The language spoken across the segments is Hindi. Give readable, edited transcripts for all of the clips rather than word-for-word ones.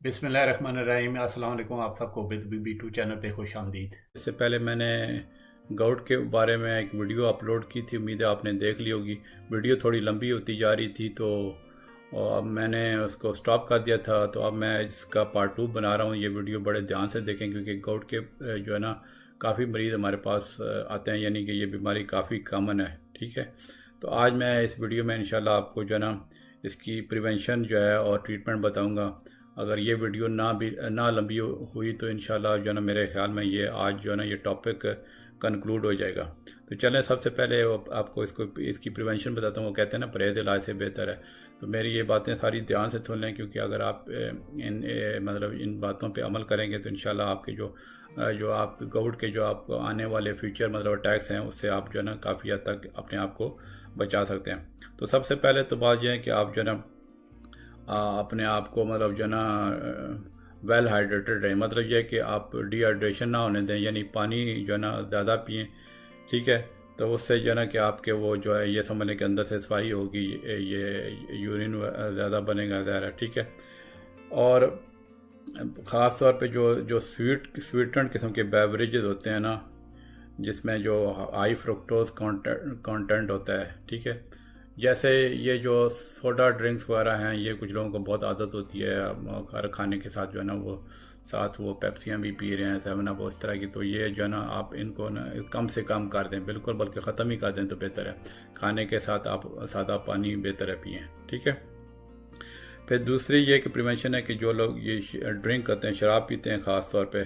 बिस्मिल्लाहिर्रहमानिर्रहीम। अस्सलाम वालेकुम। आप सबको B2 चैनल पे खुश आमदीद। इससे पहले मैंने गाउट के बारे में एक वीडियो अपलोड की थी, उम्मीद है आपने देख ली होगी। वीडियो थोड़ी लंबी होती जा रही थी तो अब मैंने उसको स्टॉप कर दिया था। तो अब मैं इसका पार्ट 2 बना रहा हूँ। ये वीडियो बड़े ध्यान से देखें क्योंकि गाउट के जो है ना काफ़ी मरीज़ हमारे पास आते हैं, यानी कि ये बीमारी काफ़ी कॉमन है। ठीक है, तो आज मैं इस वीडियो में इंशाल्लाह आपको जो है ना इसकी प्रिवेंशन जो है और ट्रीटमेंट बताऊँगा। अगर ये वीडियो ना लंबी हुई तो इंशाल्लाह जो है ना मेरे ख्याल में ये आज जो है ना ये टॉपिक कंक्लूड हो जाएगा। तो चलें, सबसे पहले आपको इसकी प्रिवेंशन बताता हूँ। वो कहते हैं ना परहेज़ इलाज से बेहतर है। तो मेरी ये बातें सारी ध्यान से सुन लें क्योंकि अगर आप मतलब इन बातों पे अमल करेंगे तो इंशाल्लाह आपके जो आप गाउट के जो आपको आने वाले फ्यूचर मतलब अटैक्स हैं उससे आप जो है ना काफ़ी हद तक अपने आप को बचा सकते हैं। तो सबसे पहले तो बात यह है कि आप जो है ना अपने आप को मतलब जो है ना वेल हाइड्रेटेड रहें। मतलब ये है कि आप डिहाइड्रेशन ना होने दें, यानी पानी जो है ना ज़्यादा पिएँ। ठीक है, तो उससे जो है ना कि आपके वो जो है ये समझ लें कि अंदर से सफाई होगी, ये यूरिन ज़्यादा बनेगा ज़ाहिर है। ठीक है, और ख़ास तौर पे जो जो स्वीटेंड किस्म के बेवरेजेस होते हैं ना जिसमें जो हाई फ्रुक्टोज कंटेंट होता है, ठीक है, जैसे ये जो सोडा ड्रिंक्स वगैरह हैं, ये कुछ लोगों को बहुत आदत होती है हर खाने के साथ जो है ना वो साथ वो पेप्सियाँ भी पी रहे हैं, सेवन अप उस तरह की। तो ये जो है ना आप इनको ना कम से कम कर दें, बिल्कुल बल्कि ख़त्म ही कर दें तो बेहतर है। खाने के साथ आप सादा पानी बेहतर है पिएँ। ठीक है, फिर दूसरी ये कि प्रिवेंशन है कि जो लोग ये ड्रिंक करते हैं, शराब पीते हैं ख़ास तौर पे,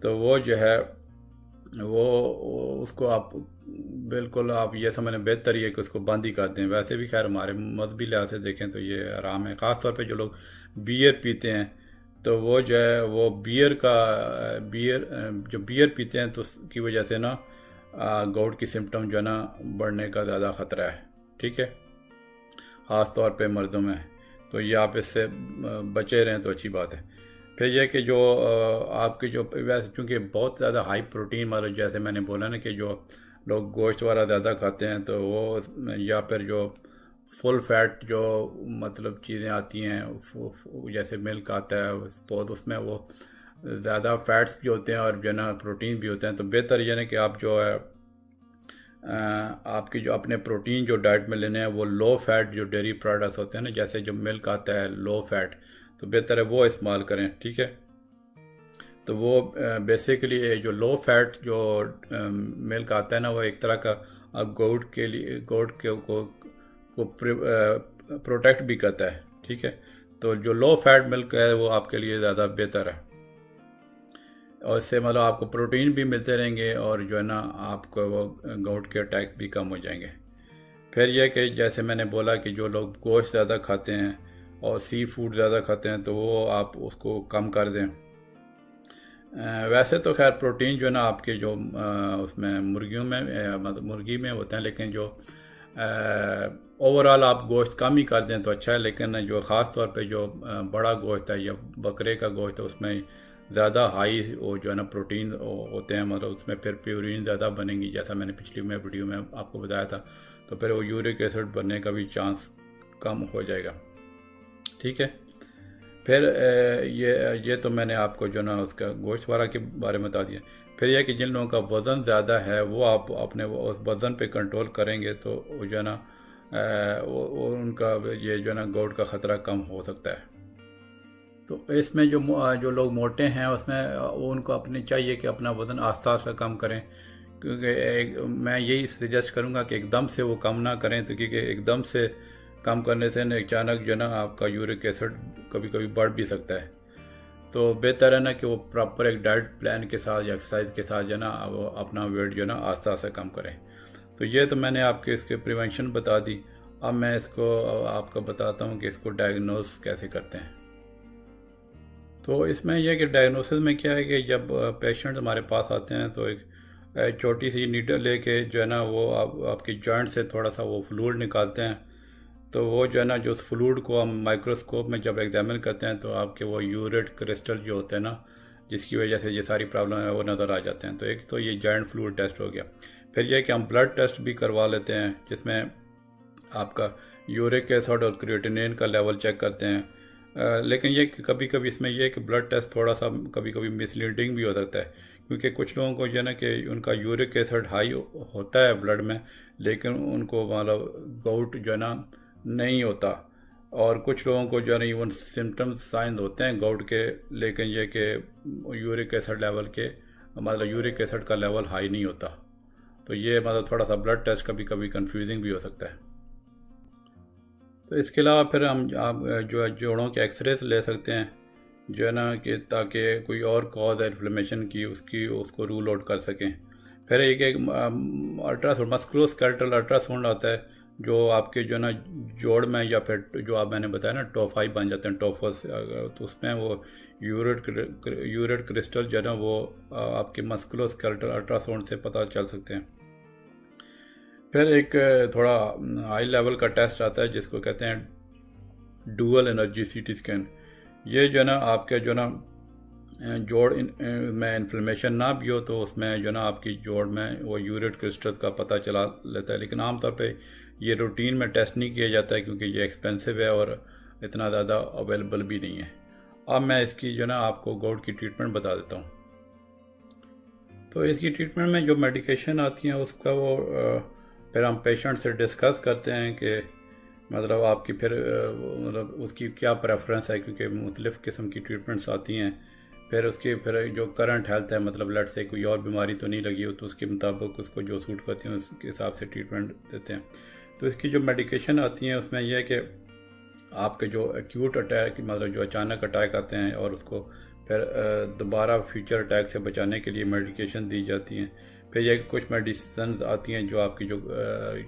तो वो जो है वो उसको आप बिल्कुल आप ये समझें बेहतर ये कि उसको बंद ही कर दें। वैसे भी खैर हमारे मजहबी लिहाज से देखें तो ये आराम है। ख़ास तौर पे जो लोग बियर पीते हैं तो वो जो है वो बियर जो बियर पीते हैं तो उसकी वजह से ना गाउट की सिम्टम जो है ना बढ़ने का ज़्यादा ख़तरा है। ठीक है, ख़ास तौर पे मर्दों में। तो ये आप इससे बचे रहें तो अच्छी बात है। फिर यह कि जो आपकी जो वैसे चूँकि बहुत ज़्यादा हाई प्रोटीन मतलब जैसे मैंने बोला ना कि जो लोग गोश्त वाला ज़्यादा खाते हैं तो वो या फिर जो फुल फैट जो मतलब चीज़ें आती हैं जैसे मिल्क आता है बहुत, उसमें वो ज़्यादा फैट्स भी होते हैं और जो है ना प्रोटीन भी होते हैं। तो बेहतर ये ना कि आप जो है आपकी जो अपने प्रोटीन जो डाइट में लेने हैं वो लो फैट जो डेयरी प्रोडक्ट्स होते हैं ना, जैसे जो मिल्क आता है लो फैट, तो बेहतर है वो इस्तेमाल करें। ठीक है, तो वो बेसिकली जो लो फैट जो मिल्क आता है ना वो एक तरह का गोट के लिए गोट के को प्रोटेक्ट भी करता है। ठीक है, तो जो लो फैट मिल्क है वो आपके लिए ज़्यादा बेहतर है और इससे मतलब आपको प्रोटीन भी मिलते रहेंगे और जो है ना आपको वो गाउट के अटैक भी कम हो जाएंगे। फिर यह कि जैसे मैंने बोला कि जो लोग गोश्त ज़्यादा खाते हैं और सी फूड ज़्यादा खाते हैं तो वो आप उसको कम कर दें। वैसे तो खैर प्रोटीन जो है ना आपके जो उसमें मुर्गियों में मतलब मुर्गी में होते हैं, लेकिन जो ओवरऑल आप गोश्त कम ही कर दें तो अच्छा है। लेकिन जो ख़ास तौर पे जो बड़ा गोश्त है या बकरे का गोश्त है उसमें ज़्यादा हाई वो जो है ना प्रोटीन होते हैं, मतलब उसमें फिर प्यूरिन ज़्यादा बनेंगी, जैसा मैंने पिछली में वीडियो में आपको बताया था। तो फिर वो यूरिक एसिड बनने का भी चांस कम हो जाएगा। ठीक है, फिर ये तो मैंने आपको जो ना उसका गोश्त वाला के बारे में बता दिया। फिर यह कि जिन लोगों का वज़न ज़्यादा है वो आप अपने उस वज़न पे कंट्रोल करेंगे तो वो जो है ना वो उनका ये जो है ना गाउट का ख़तरा कम हो सकता है। तो इसमें जो लोग मोटे हैं उसमें वो उनको अपने चाहिए कि अपना वज़न आस्ता आस्ता कम करें, क्योंकि मैं यही सजेस्ट करूँगा कि एकदम से वो कम ना करें। तो क्योंकि एकदम से कम करने से ना अचानक जो है ना आपका यूरिक एसिड कभी कभी बढ़ भी सकता है। तो बेहतर है ना कि वो प्रॉपर एक डाइट प्लान के साथ या एक्सरसाइज के साथ जो है ना वो अपना वेट जो है ना आस्ता आस्ता कम करें। तो ये तो मैंने आपके इसके प्रिवेंशन बता दी। अब मैं इसको आपको बताता हूँ कि इसको डायग्नोस कैसे करते हैं। तो इसमें यह कि डायग्नोसिस में क्या है कि जब पेशेंट हमारे पास आते हैं तो एक छोटी सी नीडल लेके जो है ना वो आपकी जॉइंट से थोड़ा सा वो फ्लूइड निकालते हैं। तो वो जो है ना जो उस फ्लूइड को हम माइक्रोस्कोप में जब एग्जामिन करते हैं तो आपके वो यूरेट क्रिस्टल जो होते हैं ना जिसकी वजह से ये सारी प्रॉब्लम है वो नज़र आ जाते हैं। तो एक तो ये जॉइंट फ्लूइड टेस्ट हो गया। फिर यह कि हम ब्लड टेस्ट भी करवा लेते हैं जिसमें आपका यूरिक एसिड और क्रिएटिनिन का लेवल चेक करते हैं। लेकिन ये कभी कभी इसमें ये कि ब्लड टेस्ट थोड़ा सा कभी कभी मिसलीडिंग भी हो सकता है, क्योंकि कुछ लोगों को जो है ना कि उनका यूरिक एसिड हाई होता है ब्लड में, लेकिन उनको मतलब गाउट जो है ना नहीं होता। और कुछ लोगों को जो है ना इवन सिम्टम्स साइंस होते हैं गाउट के, लेकिन ये कि यूरिक एसिड लेवल के मतलब यूरिक एसिड का लेवल हाई नहीं होता। तो ये मतलब थोड़ा सा ब्लड टेस्ट कभी कभी कंफ्यूजिंग भी हो सकता है। तो इसके अलावा फिर हम आप जो है जोड़ों के एक्सरेज ले सकते हैं जो है ना कि ताकि कोई और कॉज है इन्फ्लेमेशन की उसको रूल आउट कर सकें। फिर एक अल्ट्रासाउंड मस्कुलोस्केलेटल अल्ट्रासाउंड आता है जो आपके जो है ना जोड़ में या फिर जो आप मैंने बताया ना टॉफाई बन जाते हैं टॉफस, तो उसमें वो यूरेट क्रिस्टल जो है ना वो आपके मस्कुलोस्केलेटल अल्ट्रासाउंड से पता चल सकते हैं। फिर एक थोड़ा हाई लेवल का टेस्ट आता है जिसको कहते हैं डुअल एनर्जी सीटी स्कैन। ये जो है ना आपके जो ना जोड़ में इन्फ्लेमेशन ना भी हो तो उसमें जो ना आपकी जोड़ में वो यूरेट क्रिस्टल्स का पता चला लेता है, लेकिन आमतौर पे ये रूटीन में टेस्ट नहीं किया जाता है क्योंकि ये एक्सपेंसिव है और इतना ज़्यादा अवेलेबल भी नहीं है। अब मैं इसकी जो ना आपको गाउट की ट्रीटमेंट बता देता हूँ। तो इसकी ट्रीटमेंट में जो मेडिकेशन आती हैं उसका वो फिर हम पेशेंट से डिस्कस करते हैं कि मतलब आपकी फिर मतलब उसकी क्या प्रेफरेंस है, क्योंकि मुख्तलिफ़ किस्म की ट्रीटमेंट्स आती हैं। फिर उसकी फिर जो करंट हेल्थ है मतलब ब्लड से कोई और बीमारी तो नहीं लगी हो तो उसके मुताबिक उसको जो सूट करती हैं उसके हिसाब से ट्रीटमेंट देते हैं। तो इसकी जो मेडिकेशन आती हैं उसमें यह है कि आपके जो एक्यूट अटैक मतलब जो अचानक अटैक आते हैं और उसको फिर दोबारा फ्यूचर अटैक से बचाने के लिए मेडिकेशन दी जाती हैं। फिर ये कुछ मेडिसिन आती हैं जो आपकी जो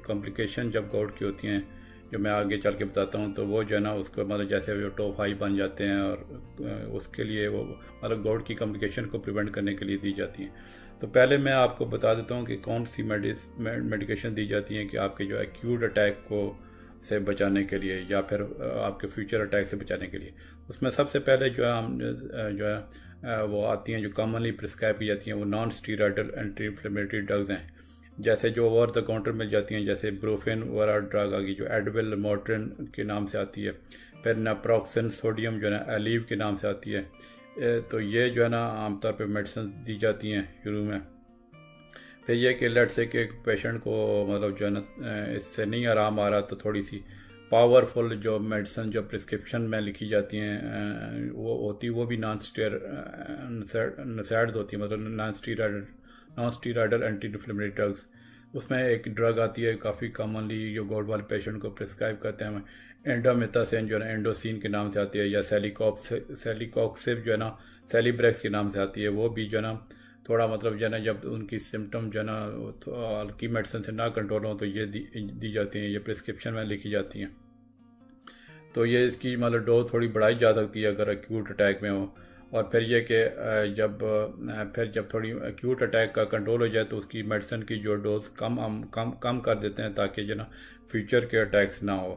कॉम्प्लिकेशन जब गाउट की होती हैं जो मैं आगे चल के बताता हूँ, तो वो जो है ना उसको मतलब जैसे वो टॉप हाई बन जाते हैं और उसके लिए वो मतलब गाउट की कॉम्प्लिकेशन को प्रिवेंट करने के लिए दी जाती हैं। तो पहले मैं आपको बता देता हूँ कि कौन सी मेडिकेशन दी जाती हैं कि आपके जो एक्यूट अटैक को से बचाने के लिए या फिर आपके फ्यूचर अटैक से बचाने के लिए। उसमें सबसे पहले जो है हम जो है वो आती हैं जो कॉमनली प्रिस्क्राइब की जाती हैं वो non steroidal anti inflammatory drugs हैं, जैसे जो ओवर द काउंटर मिल जाती हैं जैसे ब्रोफेन वाला ड्रग आ गई जो एडविल मोट्रिन के नाम से आती है। फिर नाप्रोक्सन सोडियम जो है ना एलीव के नाम से आती है। तो ये जो है ना आमतौर पे मेडिसिन दी जाती हैं शुरू में। फिर यह कि लेट से कि पेशेंट को मतलब जो है ना इससे नहीं आराम आ रहा तो थोड़ी सी पावरफुल जो मेडिसिन जो प्रिस्क्रिप्शन में लिखी जाती हैं वो भी नॉन स्टेरॉइड्स होती है, मतलब non steroidal anti inflammatory drugs. उसमें एक ड्रग आती है काफ़ी कॉमनली जो गाउट वाले पेशेंट को प्रिस्क्राइब करते हैं एंडोमेथासिन जो है ना एंडोसिन के नाम से आती है, या सेलिकॉक्सिब जो है ना सेलिब्रेक्स के नाम से आती है। वो भी जो है ना थोड़ा मतलब जो है ना जब उनकी सिम्टम जो है ना हल्की मेडिसिन से ना कंट्रोल हो तो ये दी जाती हैं, ये प्रिस्क्रिप्शन में लिखी जाती हैं। तो ये इसकी मतलब डोज थोड़ी बढ़ाई जा सकती है अगर एक्यूट अटैक में हो। और फिर ये कि जब थोड़ी एक्यूट अटैक का कंट्रोल हो जाए तो उसकी मेडिसिन की जो डोज कम कर देते हैं ताकि जो ना फ्यूचर के अटैक्स ना हो।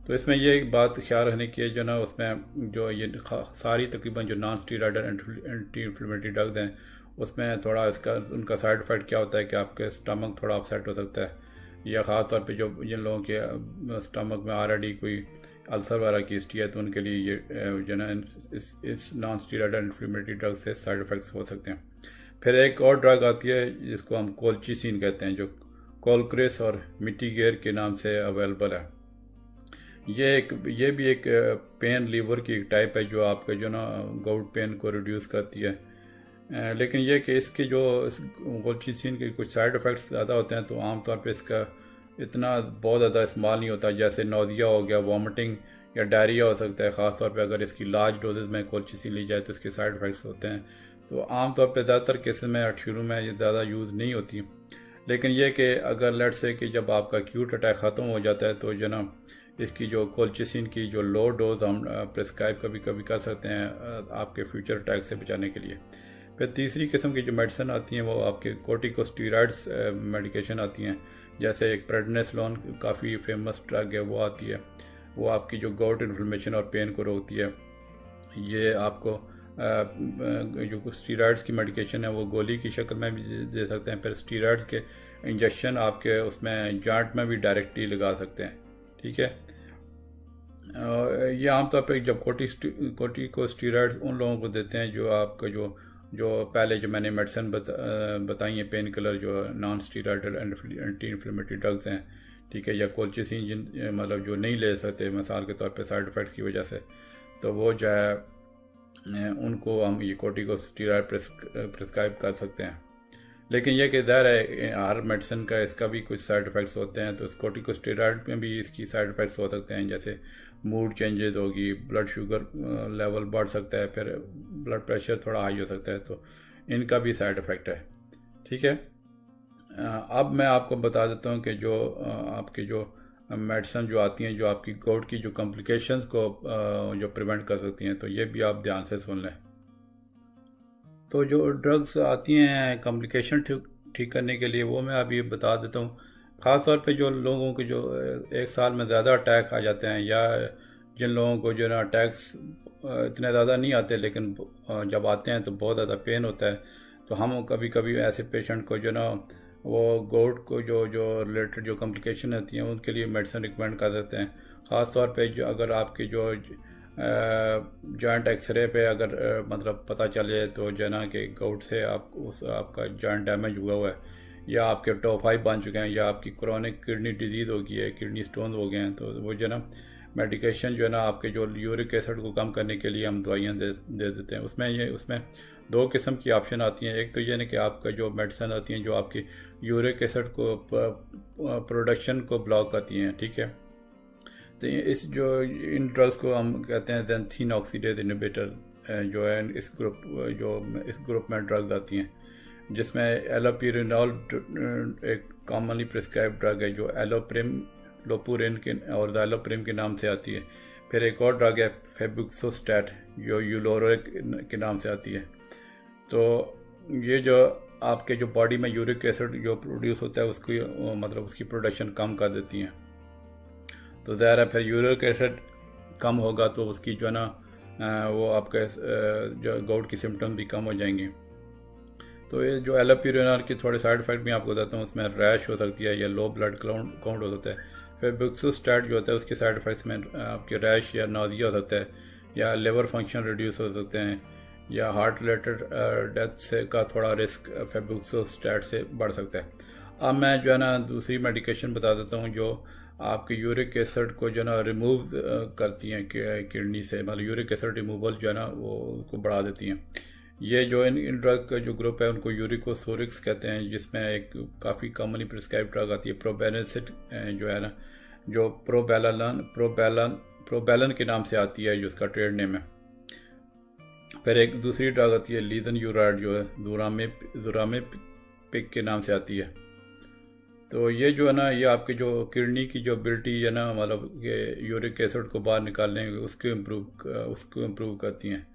तो इसमें ये एक बात ख्याल रखने की है जो ना उसमें जो ये सारी तकरीबन जो non steroidal anti inflammatory drugs हैं उसमें थोड़ा इसका उनका साइड इफ़ेक्ट क्या होता है कि आपके स्टमक थोड़ा अपसेट हो सकता है, या ख़ास तौर पे जो जिन लोगों के स्टमक में ऑलरेडी कोई अल्सर वगैरह की हिस्ट्री है तो उनके लिए ये जो ना इस नॉन स्टीरॉयडल इन्फ्लेमेटरी ड्रग से साइड इफ़ेक्ट्स हो सकते हैं। फिर एक और ड्रग आती है जिसको हम कोल्चिसिन कहते हैं जो कोलक्रेस और मिटीगेर के नाम से अवेलेबल है। ये भी एक पेन लीवर की एक टाइप है जो आपके जो ना गाउट पेन को रिड्यूस करती है। लेकिन ये कि इसके जो कोल्चिसिन के कुछ साइड इफ़ेक्ट्स ज़्यादा होते हैं तो आमतौर पे इसका इतना बहुत ज़्यादा इस्तेमाल नहीं होता, जैसे नौजिया हो गया, वॉमिटिंग या डायरिया हो सकता है। ख़ास तौर पे अगर इसकी लार्ज डोजेज में कोल्चिसिन ली जाए तो इसके साइड इफ़ेक्ट्स होते हैं। तो आमतौर पे ज़्यादातर केसेस में शुरू में ये ज़्यादा यूज़ नहीं होती। लेकिन यह कि अगर लेट से कि जब आपका एक्यूट अटैक ख़त्म हो जाता है तो जो ना इसकी जो कोल्चिसिन की जो लो डोज हम प्रिस्क्राइब कभी कभी कर सकते हैं आपके फ्यूचर अटैक से बचाने के लिए। फिर तीसरी किस्म की जो मेडिसिन आती हैं वो आपके कोर्टिकोस्टेरॉइड्स मेडिकेशन आती हैं, जैसे एक प्रेडनिसोलोन काफ़ी फेमस ड्रग है वो आती है। वो आपकी जो गाउट इन्फ्लेमेशन और पेन को रोकती है। ये आपको जो स्टीरॉइड्स की मेडिकेशन है वो गोली की शक्ल में भी दे सकते हैं। फिर स्टीरॉइड्स के इंजेक्शन आपके उसमें जॉइंट में भी डायरेक्टली लगा सकते हैं, ठीक है। और ये आमतौर पर जब कोर्टिकोस्टेरॉइड्स उन लोगों को देते हैं जो आपका जो पहले जो मैंने मेडिसिन बताई हैं, पेन किलर जो non steroidal anti inflammatory drugs हैं, ठीक है, या कोलचिसिन जिन मतलब जो नहीं ले सकते मिसाल के तौर पे साइड इफ़ेक्ट्स की वजह से, तो वो जो है उनको हम ये कोर्टिकोस्टेरॉइड प्रिस्क्राइब कर सकते हैं। लेकिन यह कि ज़ाहिर है हर मेडिसिन का इसका भी कुछ साइड इफ़ेक्ट्स होते हैं, तो कोर्टिकोस्टेरॉइड में भी इसकी साइड इफ़ेक्ट्स हो सकते हैं, जैसे मूड चेंजेस होगी, ब्लड शुगर लेवल बढ़ सकता है, फिर ब्लड प्रेशर थोड़ा हाई हो सकता है, तो इनका भी साइड इफ़ेक्ट है। ठीक है, अब मैं आपको बता देता हूँ कि जो आपकी जो मेडिसिन जो आती हैं जो आपकी गोट की जो कॉम्प्लिकेशंस को जो प्रिवेंट कर सकती हैं, तो ये भी आप ध्यान से सुन लें। तो जो ड्रग्स आती हैं कॉम्प्लिकेशन ठीक करने के लिए, वो मैं अभी बता देता हूँ। ख़ास तौर पे जो लोगों के जो एक साल में ज़्यादा अटैक आ जाते हैं, या जिन लोगों को जो ना अटैक्स इतने ज़्यादा नहीं आते लेकिन जब आते हैं तो बहुत ज़्यादा पेन होता है, तो हम कभी कभी ऐसे पेशेंट को जो ना वो गोट को जो रिलेटेड जो कॉम्प्लिकेशन होती हैं उनके लिए मेडिसिन रिकमेंड कर देते हैं। ख़ास तौर पे जो अगर आपकी जो जॉइंट एक्सरे पे अगर मतलब पता चले तो जना के गोट से आपका जॉइंट डैमेज हुआ है, या आपके टॉप 5 बन चुके हैं, या आपकी क्रोनिक किडनी डिजीज़ हो गई है, किडनी स्टोन हो गए हैं, तो वो जो ना मेडिकेशन जो है ना आपके जो यूरिक एसिड को कम करने के लिए हम दवाइयाँ दे देते हैं। उसमें 2 किस्म की ऑप्शन आती हैं। एक तो ये ना कि आपका जो मेडिसिन आती हैं जो आपकी यूरिक एसिड को प्रोडक्शन को ब्लॉक करती हैं, ठीक है, तो इस जो इन ड्रग्स को हम कहते हैं ज़ैंथीन ऑक्सीडेज इनहिबिटर जो है इस ग्रुप में ड्रग्स आती हैं, जिसमें एलोपिरिनॉल एक कॉमनली प्रिस्क्राइब ड्रग है जो लोपुरिन के और ज़ाइलोप्रिम के नाम से आती है। फिर एक और ड्रग है फेबुक्सोस्टैट जो यूलोरिक के नाम से आती है। तो ये जो आपके जो बॉडी में यूरिक एसिड जो प्रोड्यूस होता है उसको मतलब उसकी प्रोडक्शन कम कर देती हैं, तो ज़ाहिर है फिर यूरिक एसिड कम होगा तो उसकी जो है ना वो आपके जो गोट की सिम्टम्स भी कम हो जाएंगी। तो ये जो एलोपिरिनॉल की थोड़े साइड इफ़ेक्ट भी आपको बताता हूँ, उसमें रैश हो सकती है या लो ब्लड काउंट हो सकता है। फिर बुक्सोस्टैट जो होता है उसके साइड इफ़ेक्ट्स में आपके रैश या नाज़िया हो सकता है, या लिवर फंक्शन रिड्यूस हो सकते हैं, या हार्ट रिलेटेड डेथ से का थोड़ा रिस्क फेबुक्सोस्टैट से बढ़ सकता है। अब मैं जो है ना दूसरी मेडिकेशन बता देता हूँ जो आपके यूरिक एसिड को जो ना रिमूव करती हैं किडनी से, मतलब यूरिक एसिड रिमूवल जो है ना वो उसको बढ़ा देती हैं। ये जो इन ड्रग का जो ग्रुप है उनको यूरिकोसोरिक्स कहते हैं, जिसमें एक काफ़ी कॉमनली प्रिस्क्राइब ड्रग आती है प्रोबेनेसिट जो है ना, जो प्रोबेलन के नाम से आती है जो उसका ट्रेड नेम है। फिर एक दूसरी ड्रग आती है लीजनफ्यूराइड जो है जुरामेपिक के नाम से आती है। तो ये जो है ना ये आपकी जो किडनी की जो एबिलिटी है ना, मतलब ये यूरिक एसिड को बाहर निकालने उसको इम्प्रूव करती हैं,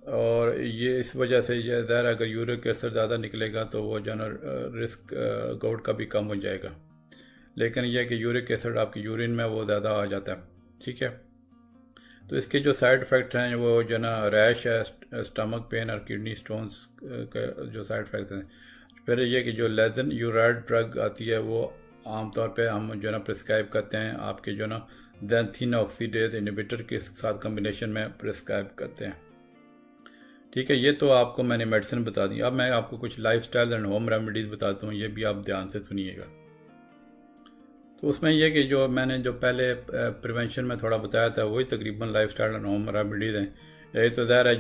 और ये इस वजह से ये ज़ाहिर अगर यूरिक एसिड ज़्यादा निकलेगा तो वो जो है रिस्क गोट का भी कम हो जाएगा। लेकिन यह कि यूरिक एसिड आपकी यूरिन में वो ज़्यादा आ जाता है, ठीक है। तो इसके जो साइड इफ़ेक्ट हैं वो जो ना रैश है, स्टमक पेन और किडनी स्टोन्स का जो साइड इफ़ेक्ट हैं। फिर ये कि जो लिजनफ्यूराइड ड्रग आती है वो आमतौर पे हम जो ना प्रिस्क्राइब करते हैं आपके जो ना ज़ैंथीन ऑक्सीडेज इनहिबिटर के साथ कम्बिनेशन में प्रिस्क्राइब करते हैं, ठीक है। ये तो आपको मैंने मेडिसिन बता दी। अब मैं आपको कुछ लाइफस्टाइल एंड होम रेमेडीज़ बताता हूँ, ये भी आप ध्यान से सुनिएगा। तो उसमें यह कि जो मैंने जो पहले प्रिवेंशन में थोड़ा बताया था वही तकरीबन लाइफस्टाइल एंड होम रेमेडीज़ हैं। यही तो ज़ाहिर है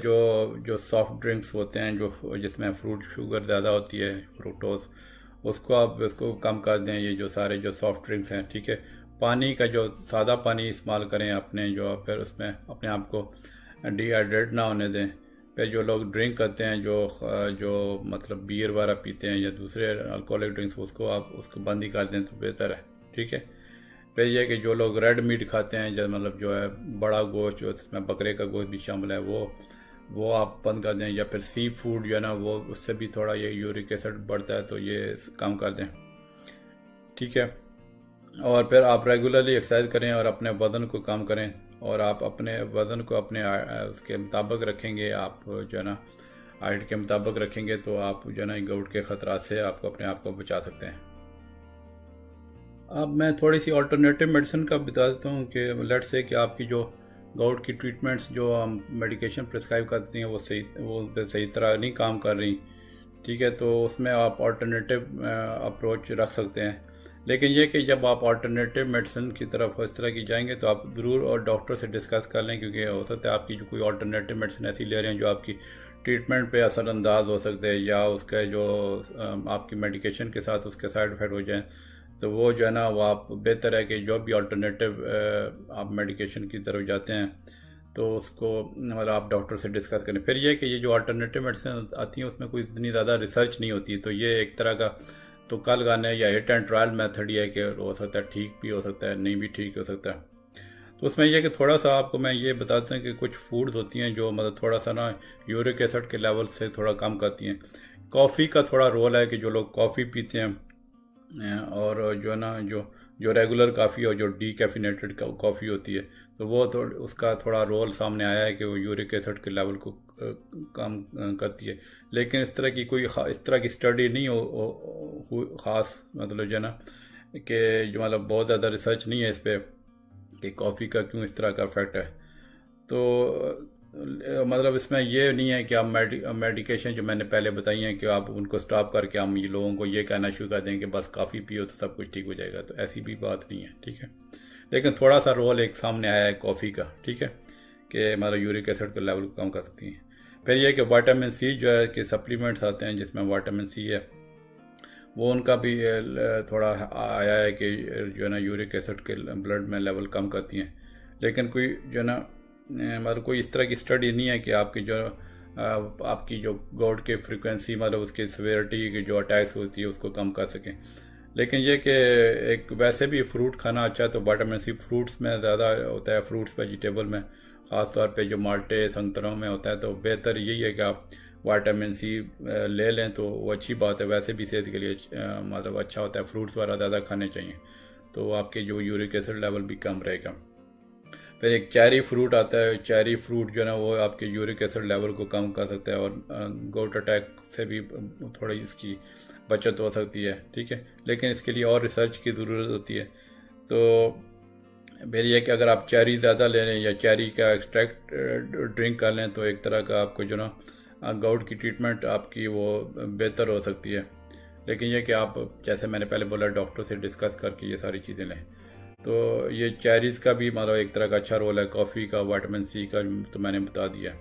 जो सॉफ्ट ड्रिंक्स होते हैं जो जिसमें फ्रूट शुगर ज़्यादा होती है, फ्रूक्टोज, उसको कम कर दें। ये जो सारे जो सॉफ्ट ड्रिंक्स हैं, ठीक है। पानी का जो सादा पानी इस्तेमाल करें अपने जो फिर उसमें अपने आप को डिहाइड्रेट ना होने दें। फिर जो लोग ड्रिंक करते हैं जो मतलब बियर वगैरह पीते हैं या दूसरे अल्कोहलिक ड्रिंक्स उसको बंद ही कर दें तो बेहतर है, ठीक है। फिर यह कि जो लोग रेड मीट खाते हैं जो मतलब जो है बड़ा गोश्त जो इसमें बकरे का गोश्त भी शामिल है वो आप बंद कर दें। या फिर सी फूड जो है ना वो उससे भी थोड़ा ये यूरिक एसिड बढ़ता है तो ये कम कर दें, ठीक है। और फिर आप रेगुलरली एक्सरसाइज करें और अपने वज़न को कम करें, और आप अपने वज़न को अपने उसके मुताबिक रखेंगे, आप जो है ना हाइट के मुताबिक रखेंगे तो आप जो है ना गोट के ख़तरा से आपको अपने आप को बचा सकते हैं। अब मैं थोड़ी सी अल्टरनेटिव मेडिसिन का बता देता हूँ कि लेट्स से कि आपकी जो गाउट की ट्रीटमेंट्स जो हम मेडिकेशन प्रिस्क्राइब करती हैं वो सही तरह नहीं काम कर रही, ठीक है, तो उसमें आप अल्टरनेटिव अप्रोच रख सकते हैं। लेकिन ये कि जब आप अल्टरनेटिव मेडिसिन की तरफ इस तरह की जाएंगे तो आप ज़रूर और डॉक्टर से डिस्कस कर लें, क्योंकि हो सकता है आपकी जो कोई अल्टरनेटिव मेडिसिन ऐसी ले रहे हैं जो आपकी ट्रीटमेंट पे असरअंदाज हो सकते हैं, या उसका जो आपकी मेडिकेशन के साथ उसके साइड इफ़ेक्ट हो जाएँ, तो वो जो है ना वो आप बेहतर है कि जो भी अल्टरनेटिव आप मेडिकेशन की तरफ जाते हैं तो उसको मतलब आप डॉक्टर से डिस्कस करें। फिर ये कि ये जो अल्टरनेटिव मेडिसिन आती हैं उसमें कोई इतनी ज़्यादा रिसर्च नहीं होती, तो ये एक तरह का तो कल गाने या हिट एंड ट्रायल मेथड ही है कि हो सकता है ठीक भी हो सकता है, नहीं भी ठीक हो सकता है। तो उसमें यह कि थोड़ा सा आपको मैं ये बताता हूँ कि कुछ फूड्स होती हैं जो मतलब थोड़ा सा ना यूरिक एसिड के लेवल से थोड़ा कम करती हैं। कॉफ़ी का थोड़ा रोल है कि जो लोग कॉफ़ी पीते हैं और जो है ना जो रेगुलर कॉफ़ी और जो डीकैफिनेटेड कॉफ़ी होती है, तो वो उसका थोड़ा रोल सामने आया है कि वो यूरिक एसिड के लेवल को कम करती है। लेकिन इस तरह की कोई इस तरह की स्टडी नहीं हो ख़ास, मतलब जो है ना कि जो मतलब बहुत ज़्यादा रिसर्च नहीं है इस पर कि कॉफ़ी का क्यों इस तरह का इफ़ेक्ट है। तो मतलब इसमें ये नहीं है कि आप मेडिकेशन जो मैंने पहले बताई हैं कि आप उनको स्टॉप करके हम ये लोगों को ये कहना शुरू कर दें कि बस काफ़ी पियो तो सब कुछ ठीक हो जाएगा, तो ऐसी भी बात नहीं है, ठीक है। लेकिन थोड़ा सा रोल एक सामने आया है कॉफ़ी का, ठीक है, कि मतलब यूरिक एसिड के लेवल को कम कर सकती हैं। फिर यह कि विटामिन सी जो है कि सप्लीमेंट्स आते हैं जिसमें विटामिन सी है, वो उनका भी थोड़ा आया है कि जो है ना यूरिक एसिड के ब्लड में लेवल कम करती हैं। लेकिन कोई जो है ना मतलब कोई इस तरह की स्टडी नहीं है कि आपकी जो गाउट की फ्रीक्वेंसी मतलब उसकी सिवियरिटी की जो अटैक्स होती है उसको कम कर सकें। लेकिन ये कि एक वैसे भी फ्रूट खाना अच्छा है, तो विटामिन सी फ्रूट्स में ज़्यादा होता है, फ्रूट्स वेजिटेबल में ख़ास तौर पे जो माल्टे संतरों में होता है, तो बेहतर यही है कि आप विटामिन सी ले लें, तो वो अच्छी बात है। वैसे भी सेहत के लिए मतलब अच्छा होता है, फ्रूट्स वगैरह ज़्यादा खाने चाहिए, तो आपके जो यूरिक एसिड लेवल भी कम रहेगा। फिर एक चेरी फ्रूट आता है, चेरी फ्रूट जो है ना वो आपके यूरिक एसिड लेवल को कम कर सकता है और गाउट अटैक से भी थोड़ी इसकी बचत हो सकती है, ठीक है। लेकिन इसके लिए और रिसर्च की ज़रूरत होती है। तो फिर यह कि अगर आप चेरी ज़्यादा ले लें या चेरी का एक्सट्रैक्ट ड्रिंक कर लें तो एक तरह का आपको जो ना गाउट की ट्रीटमेंट आपकी वो बेहतर हो सकती है। लेकिन यह कि आप जैसे मैंने पहले बोला डॉक्टर से डिस्कस करके ये सारी चीज़ें लें। तो ये चेरीज़ का भी मतलब एक तरह का अच्छा रोल है, कॉफ़ी का, विटामिन सी का तो मैंने बता दिया।